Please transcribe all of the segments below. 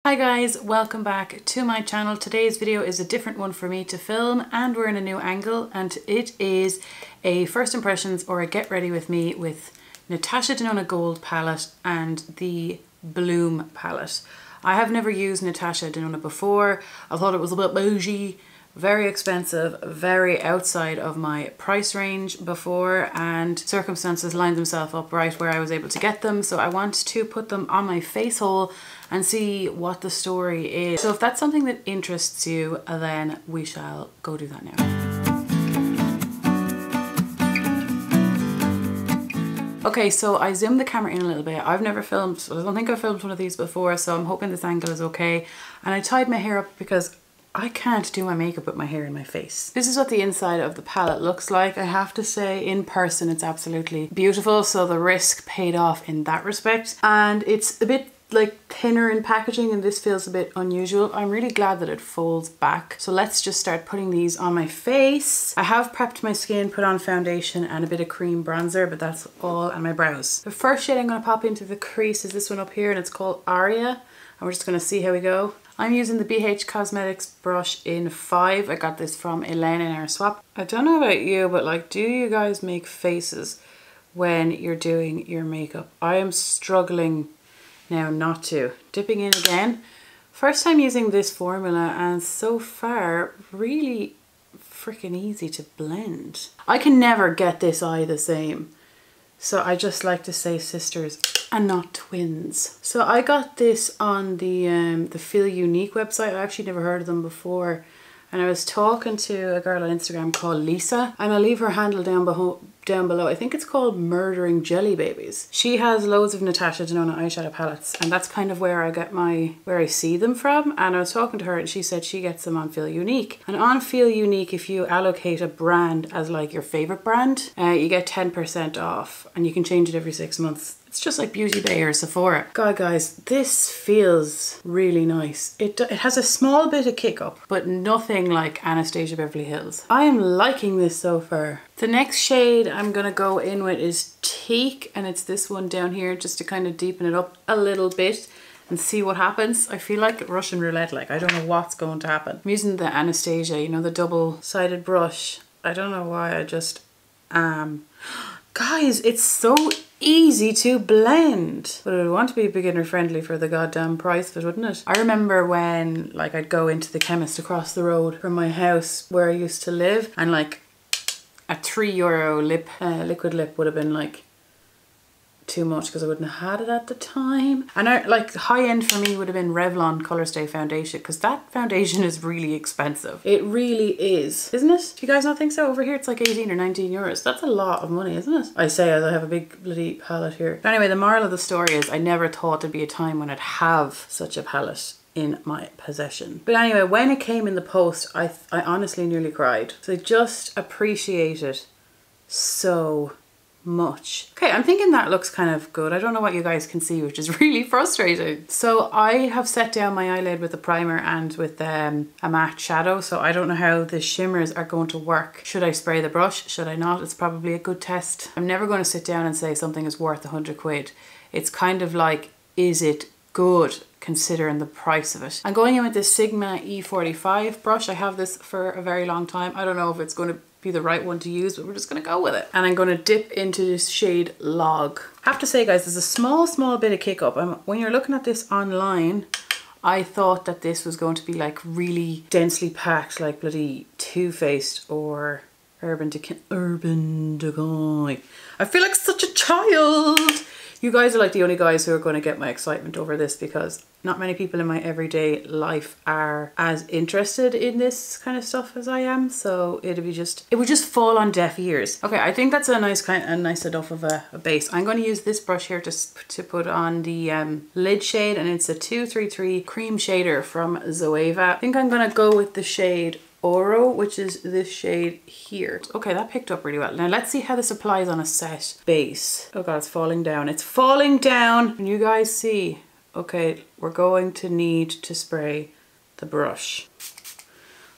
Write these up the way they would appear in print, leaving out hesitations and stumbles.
Hi guys, welcome back to my channel. Today's video is a different one for me to film and we're in a new angle, and it is a first impressions or a get ready with me with Natasha Denona Gold Palette and the Bloom palette. I have never used Natasha Denona before. I thought it was a bit bougie, very expensive, very outside of my price range before, and circumstances lined themselves up right where I was able to get them. So I want to put them on my face hole and see what the story is. So if that's something that interests you, then we shall go do that now. Okay, so I zoomed the camera in a little bit. I've never filmed, I don't think I've filmed one of these before, so I'm hoping this angle is okay. And I tied my hair up because I can't do my makeup with my hair in my face. This is what the inside of the palette looks like. I have to say, in person it's absolutely beautiful, so the risk paid off in that respect. And it's a bit like thinner in packaging and this feels a bit unusual. I'm really glad that it folds back. So let's just start putting these on my face. I have prepped my skin, put on foundation and a bit of cream bronzer, but that's all, and my brows. The first shade I'm going to pop into the crease is this one up here, and it's called Aria, and we're just going to see how we go. I'm using the BH Cosmetics brush in 5. I got this from Elaine in our swap. I don't know about you, but like, do you guys make faces when you're doing your makeup? I am struggling now not to. Dipping in again. First time using this formula, and so far really freaking easy to blend. I can never get this eye the same, so I just like to say sisters and not twins. So I got this on the Feel Unique website. I actually never heard of them before, and I was talking to a girl on Instagram called Lisa, and I'll leave her handle down below. I think it's called Murdering Jelly Babies. She has loads of Natasha Denona eyeshadow palettes, and that's kind of where I get where I see them from. And I was talking to her and she said she gets them on Feel Unique. And on Feel Unique, if you allocate a brand as like your favorite brand, you get 10% off, and you can change it every 6 months. It's just like Beauty Bay or Sephora. God guys, this feels really nice. It has a small bit of kick up, but nothing like Anastasia Beverly Hills. I am liking this so far. The next shade I'm gonna go in with is Teak, and it's this one down here, just to kind of deepen it up a little bit and see what happens. I feel like Russian roulette, like I don't know what's going to happen. I'm using the Anastasia, you know, the double-sided brush. I don't know why, I just am. Guys, it's so easy to blend, but it would want to be beginner friendly for the goddamn price of it, wouldn't it? I remember when like I'd go into the chemist across the road from my house where I used to live, and like a €3 liquid lip would have been like too much because I wouldn't have had it at the time. And I like high end for me would have been Revlon Color Stay foundation, because that foundation is really expensive. It really is, isn't it? Do you guys not think so? Over here it's like 18 or 19 euros. That's a lot of money, isn't it? I say as I have a big bloody palette here. But anyway, the moral of the story is I never thought there'd be a time when I'd have such a palette in my possession. But anyway, when it came in the post, I honestly nearly cried. So I just appreciate it so much. Okay, I'm thinking that looks kind of good. I don't know what you guys can see, which is really frustrating. So I have set down my eyelid with a primer and with a matte shadow, so I don't know how the shimmers are going to work. Should I spray the brush? Should I not? It's probably a good test. I'm never going to sit down and say something is worth 100 quid. It's kind of like, is it good considering the price of it? I'm going in with this Sigma E45 brush. I have this for a very long time. I don't know if it's going to be the right one to use, but we're just going to go with it. And I'm going to dip into this shade Log. I have to say guys, there's a small bit of kick up. When you're looking at this online, I thought that this was going to be like really densely packed, like bloody Too Faced or Urban Decay. I feel like such a child. You guys are like the only guys who are going to get my excitement over this, because not many people in my everyday life are as interested in this kind of stuff as I am. So it would just fall on deaf ears. Okay, I think that's a nice enough of a base. I'm going to use this brush here to put on the lid shade, and it's a 233 cream shader from Zoeva. I think I'm going to go with the shade Oro, which is this shade here. Okay, that picked up really well. Now let's see how this applies on a set base. Oh god, it's falling down. It's falling down. Can you guys see? Okay, we're going to need to spray the brush.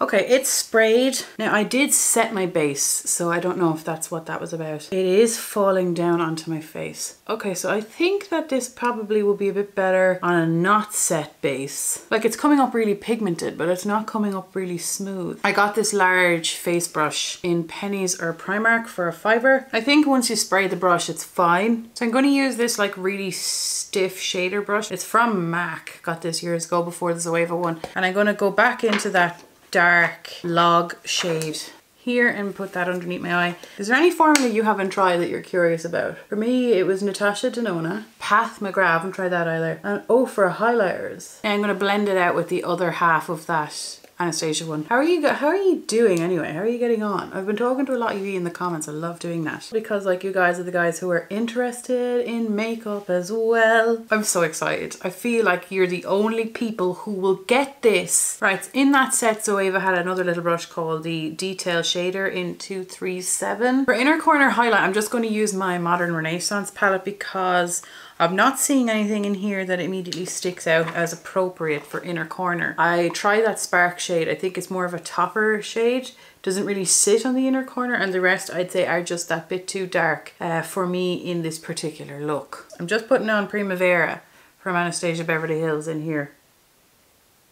Okay, it's sprayed. Now I did set my base, so I don't know if that's what that was about. It is falling down onto my face. Okay, so I think that this probably will be a bit better on a not set base. Like it's coming up really pigmented, but it's not coming up really smooth. I got this large face brush in Pennies or Primark for $5. I think once you spray the brush, it's fine. So I'm going to use this like really stiff shader brush. It's from MAC. Got this years ago before the Zoeva one. And I'm going to go back into that dark log shade here and put that underneath my eye. Is there any formula you haven't tried that you're curious about? For me, it was Natasha Denona, Pat McGrath, I haven't tried that either, and oh, for highlighters. And I'm going to blend it out with the other half of that Anastasia one. How are you doing anyway? How are you getting on? I've been talking to a lot of you in the comments. I love doing that because like you guys are the guys who are interested in makeup as well. I'm so excited. I feel like you're the only people who will get this. Right, in that set Zoeva had another little brush called the Detail Shader in 237. For inner corner highlight, I'm just going to use my Modern Renaissance palette because I'm not seeing anything in here that immediately sticks out as appropriate for inner corner. I tried that Spark shade. I think it's more of a topper shade. Doesn't really sit on the inner corner, and the rest I'd say are just that bit too dark for me in this particular look. I'm just putting on Primavera from Anastasia Beverly Hills in here.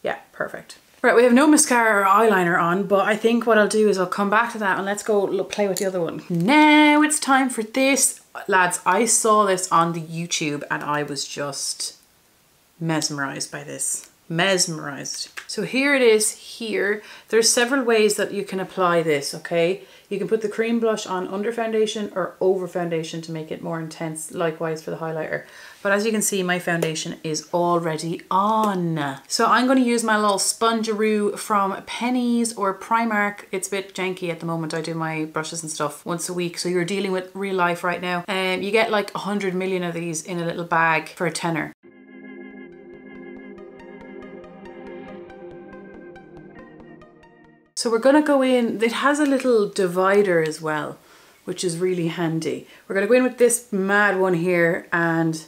Yeah, perfect. Right, we have no mascara or eyeliner on, but I think what I'll do is I'll come back to that and let's go play with the other one. Now it's time for this. Lads, I saw this on the YouTube and I was just mesmerized by this. Mesmerized. So here it is here. There's several ways that you can apply this, okay? You can put the cream blush on under foundation or over foundation to make it more intense, likewise for the highlighter. But as you can see, my foundation is already on. So I'm going to use my little spongeroo from Pennies or Primark. It's a bit janky at the moment. I do my brushes and stuff once a week. So you're dealing with real life right now. You get like 100 million of these in a little bag for a tenner. So we're going to go in, it has a little divider as well, which is really handy. We're going to go in with this mad one here and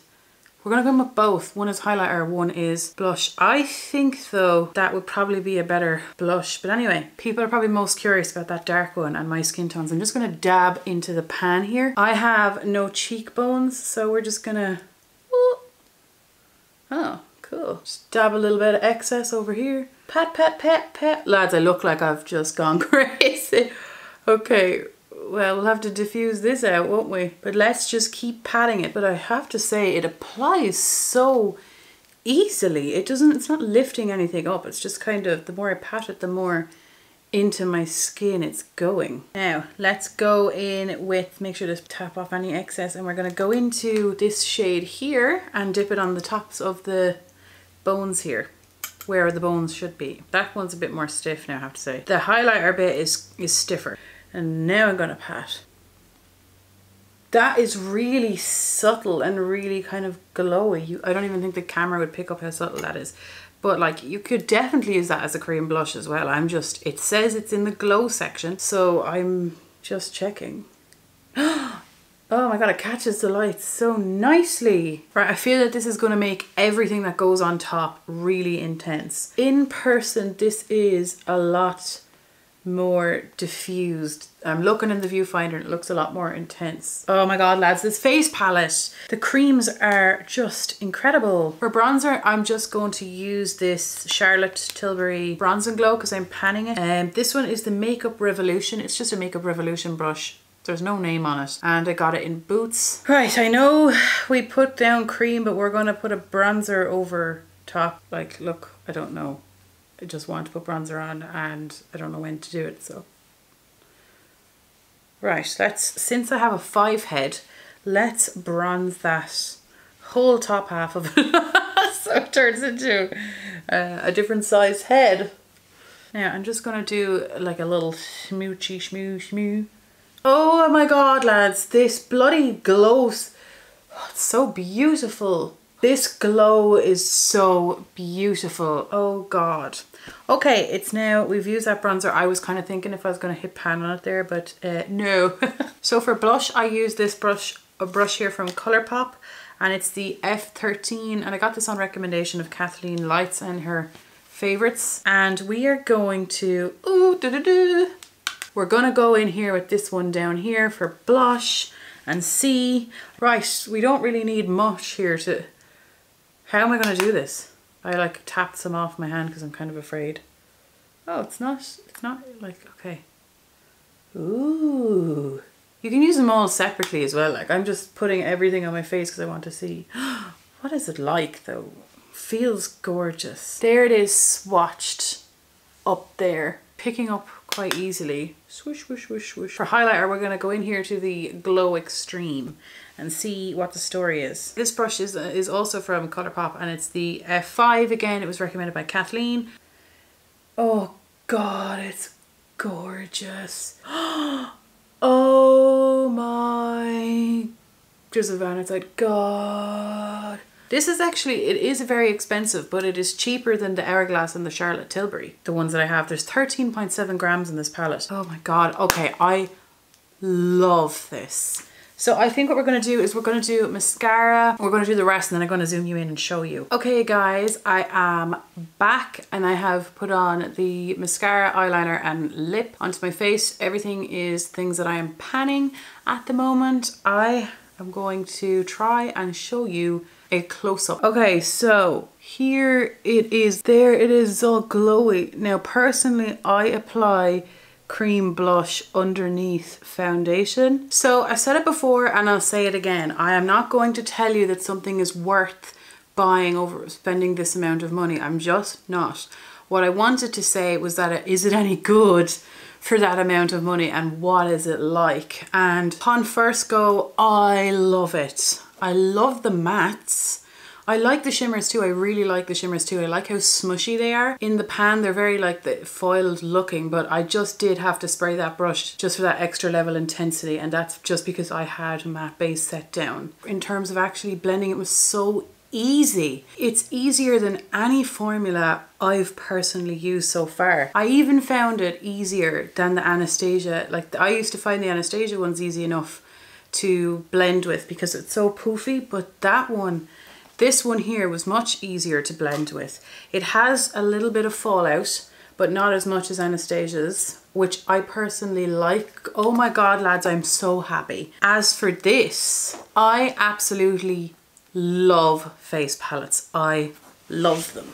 we're going to go in with both. One is highlighter, one is blush. I think though that would probably be a better blush. But anyway, people are probably most curious about that dark one and my skin tones. I'm just going to dab into the pan here. I have no cheekbones, so we're just going to, oh, cool. Just dab a little bit of excess over here. Pat, pat, pat, pat. Lads, I look like I've just gone crazy. Okay, well, we'll have to diffuse this out, won't we? But let's just keep patting it. But I have to say, it applies so easily. It's not lifting anything up. It's just kind of, the more I pat it, the more into my skin it's going. Now, let's go in with, make sure to tap off any excess. And we're going to go into this shade here and dip it on the tops of the bones here, where the bones should be. That one's a bit more stiff now, I have to say. The highlighter bit is stiffer. And now I'm gonna pat. That is really subtle and really kind of glowy. I don't even think the camera would pick up how subtle that is. But like, you could definitely use that as a cream blush as well. It says it's in the glow section, so I'm just checking. Oh my god, it catches the light so nicely. Right, I feel that this is going to make everything that goes on top really intense. In person, this is a lot more diffused. I'm looking in the viewfinder and it looks a lot more intense. Oh my god, lads, this face palette. The creams are just incredible. For bronzer, I'm just going to use this Charlotte Tilbury Bronze and Glow because I'm panning it. This one is the Makeup Revolution. It's just a Makeup Revolution brush. There's no name on it. And I got it in Boots. Right, I know we put down cream, but we're gonna put a bronzer over top. Like, look, I don't know. I just want to put bronzer on and I don't know when to do it, so. Right, since I have a 5 head, let's bronze that whole top half of it. So it turns into a different size head. Now, I'm just gonna do like a little smoochy shmoo. Oh my god, lads, this bloody glows. Oh, it's so beautiful. This glow is so beautiful. Oh god. Okay, it's now, we've used that bronzer. I was kind of thinking if I was going to hit pan on it there, but no. So for blush, I use this a brush here from Colourpop, and it's the F13, and I got this on recommendation of Kathleen Lights and her favorites. And we are going to, we're gonna go in here with this one down here for blush and see. Right, we don't really need much here to, how am I gonna do this? I like tapped some off my hand because I'm kind of afraid. Oh, it's not like, okay. Ooh. You can use them all separately as well. Like I'm just putting everything on my face because I want to see. What is it like though? Feels gorgeous. There it is swatched up there. Picking up quite easily. Swoosh, swoosh, swoosh, swoosh. For highlighter, we're going to go in here to the Glow Extreme and see what the story is. This brush is also from Colourpop and it's the F5 again. It was recommended by Kathleen. Oh God, it's gorgeous. Oh my Giovanna, God. This is actually, it is very expensive, but it is cheaper than the Hourglass and the Charlotte Tilbury. The ones that I have, there's 13.7 grams in this palette. Oh my God, okay, I love this. So I think what we're gonna do is we're gonna do mascara, we're gonna do the rest and then I'm gonna zoom you in and show you. Okay guys, I am back and I have put on the mascara, eyeliner and lip onto my face. Everything is things that I am panning at the moment. I am going to try and show you a close-up. Okay, so here it is. There it is, all glowy. Now personally, I apply cream blush underneath foundation. So I said it before and I'll say it again. I am not going to tell you that something is worth buying over spending this amount of money. I'm just not. What I wanted to say was that is it any good for that amount of money and what is it like? And upon first go, I love it. I love the mattes. I like the shimmers too. I really like the shimmers too. I like how smushy they are. In the pan, they're very like the foiled looking, but I just did have to spray that brush just for that extra level intensity. And that's just because I had a matte base set down. In terms of actually blending, it was so easy. It's easier than any formula I've personally used so far. I even found it easier than the Anastasia. Like I used to find the Anastasia ones easy enough to blend with because it's so poofy, but that one, this one here was much easier to blend with. It has a little bit of fallout, but not as much as Anastasia's, which I personally like. Oh my God, lads, I'm so happy. As for this, I absolutely love face palettes. I love them.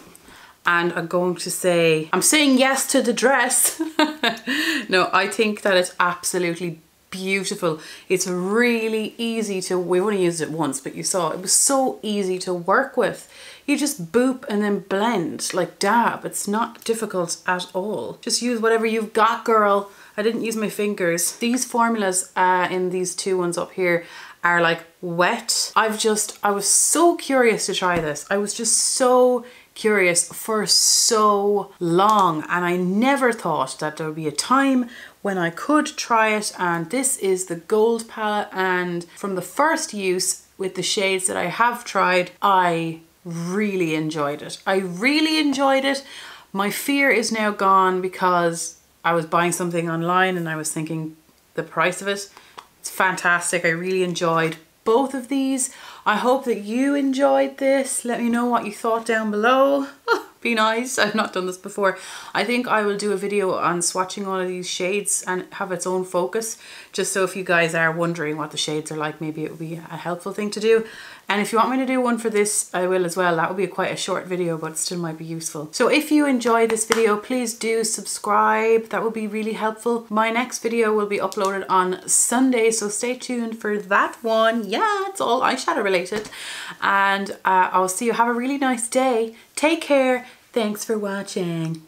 And I'm going to say, I'm saying yes to the dress. No, I think that it's absolutely beautiful. It's really easy to, we only used it once, but you saw it was so easy to work with. You just boop and then blend, like dab. It's not difficult at all. Just use whatever you've got, girl. I didn't use my fingers. These formulas in these two ones up here are like wet. I was so curious to try this. I was just so curious for so long and I never thought that there would be a time when I could try it. And this is the Gold Palette, and from the first use with the shades that I have tried, I really enjoyed it. I really enjoyed it. My fear is now gone because I was buying something online and I was thinking the price of it. It's fantastic. I really enjoyed both of these. I hope that you enjoyed this. Let me know what you thought down below. Be nice. I've not done this before. I think I will do a video on swatching all of these shades and have its own focus, just so if you guys are wondering what the shades are like, maybe it would be a helpful thing to do. And if you want me to do one for this, I will as well. That would be quite a short video, but it still might be useful. So if you enjoyed this video, please do subscribe. That would be really helpful. My next video will be uploaded on Sunday, so stay tuned for that one. Yeah, it's all eyeshadow related. And I'll see you. Have a really nice day. Take care. Thanks for watching.